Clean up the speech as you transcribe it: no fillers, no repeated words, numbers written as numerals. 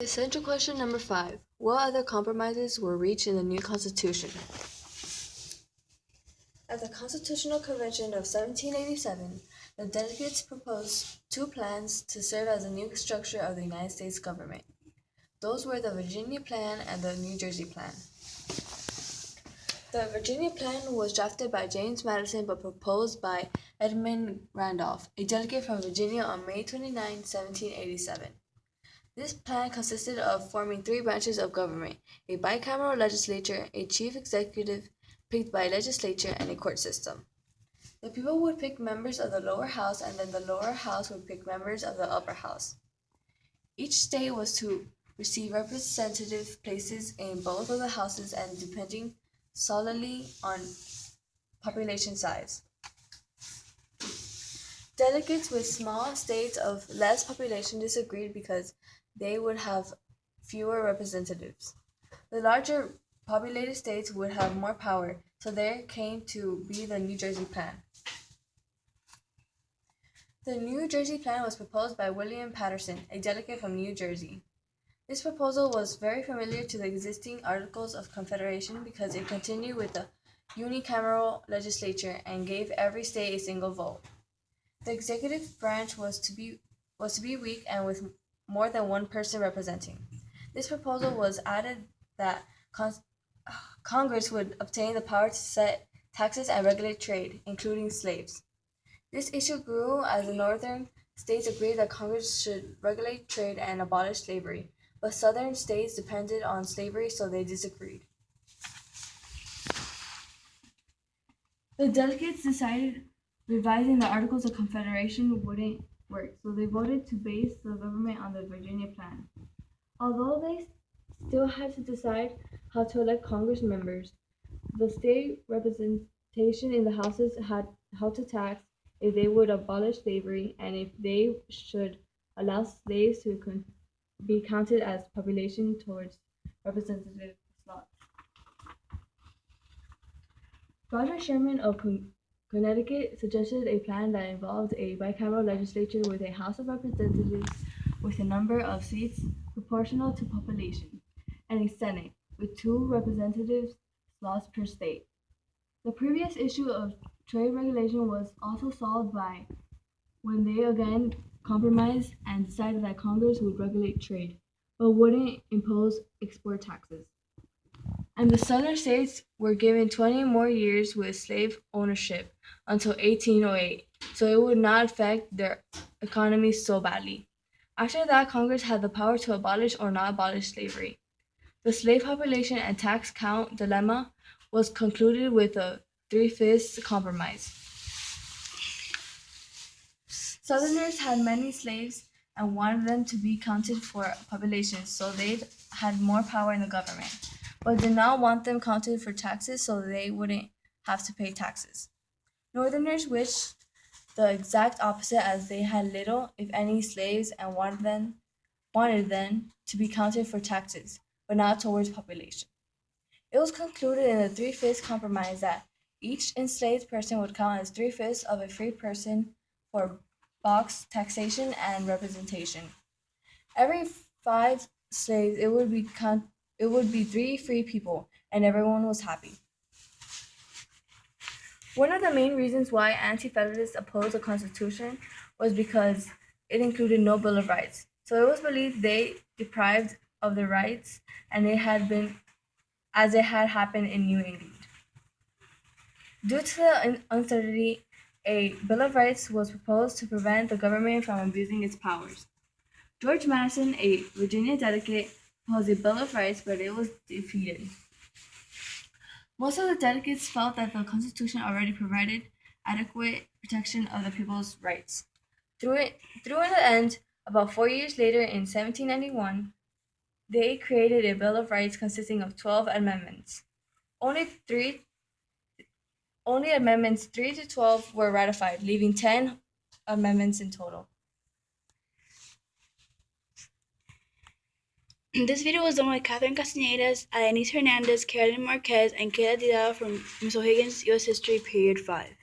Essential question number 5. What other compromises were reached in the new Constitution? At the Constitutional Convention of 1787, the delegates proposed two plans to serve as the new structure of the United States government. Those were the Virginia Plan and the New Jersey Plan. The Virginia Plan was drafted by James Madison but proposed by Edmund Randolph, a delegate from Virginia, on May 29, 1787. This plan consisted of forming three branches of government: a bicameral legislature, a chief executive picked by a legislature, and a court system. The people would pick members of the lower house, and then the lower house would pick members of the upper house. Each state was to receive representative places in both of the houses, and depending solely on population size. Delegates with small states of less population disagreed because they would have fewer representatives. The larger populated states would have more power, so there came to be the New Jersey Plan. The New Jersey Plan was proposed by William Paterson, a delegate from New Jersey. This proposal was very familiar to the existing Articles of Confederation because it continued with the unicameral legislature and gave every state a single vote. The executive branch was to be weak and with more than one person representing. This proposal was added that Congress would obtain the power to set taxes and regulate trade, including slaves. This issue grew as the northern states agreed that Congress should regulate trade and abolish slavery, but southern states depended on slavery, so they disagreed. The delegates decided revising the Articles of Confederation wouldn't work, so they voted to base the government on the Virginia Plan. Although they still had to decide how to elect Congress members, the state representation in the houses had how to tax, if they would abolish slavery, and if they should allow slaves to be counted as population towards representative slots. Roger Sherman of Connecticut suggested a plan that involved a bicameral legislature with a House of Representatives with a number of seats proportional to population, and a Senate with 2 representative slots per state. The previous issue of trade regulation was also solved by when they again compromised and decided that Congress would regulate trade, but wouldn't impose export taxes. And the southern states were given 20 more years with slave ownership until 1808, so it would not affect their economies so badly. After that, Congress had the power to abolish or not abolish slavery. The slave population and tax count dilemma was concluded with a 3/5 compromise. Southerners had many slaves and wanted them to be counted for population, so they had more power in the government, but did not want them counted for taxes so they wouldn't have to pay taxes. Northerners wished the exact opposite, as they had little, if any, slaves and wanted them to be counted for taxes, but not towards population. It was concluded in the 3/5 compromise that each enslaved person would count as 3/5 of a free person for box taxation and representation. Every 5 slaves, it would be 3 free people, and everyone was happy. One of the main reasons why Anti-Federalists opposed the Constitution was because it included no Bill of Rights. So it was believed they deprived of their rights, and it had been as it had happened in New England. Due to the uncertainty, a Bill of Rights was proposed to prevent the government from abusing its powers. George Madison, a Virginia delegate, proposed a Bill of Rights, but it was defeated. Most of the delegates felt that the Constitution already provided adequate protection of the people's rights. Through in the end, about 4 years later, in 1791, they created a Bill of Rights consisting of 12 amendments. Only amendments 3 to 12 were ratified, leaving 10 amendments in total. This video was done by Catherine Castanedas, Alanis Hernandez, Carolyn Marquez, and Kayla Didal from Miss O'Higgins U.S. History Period 5.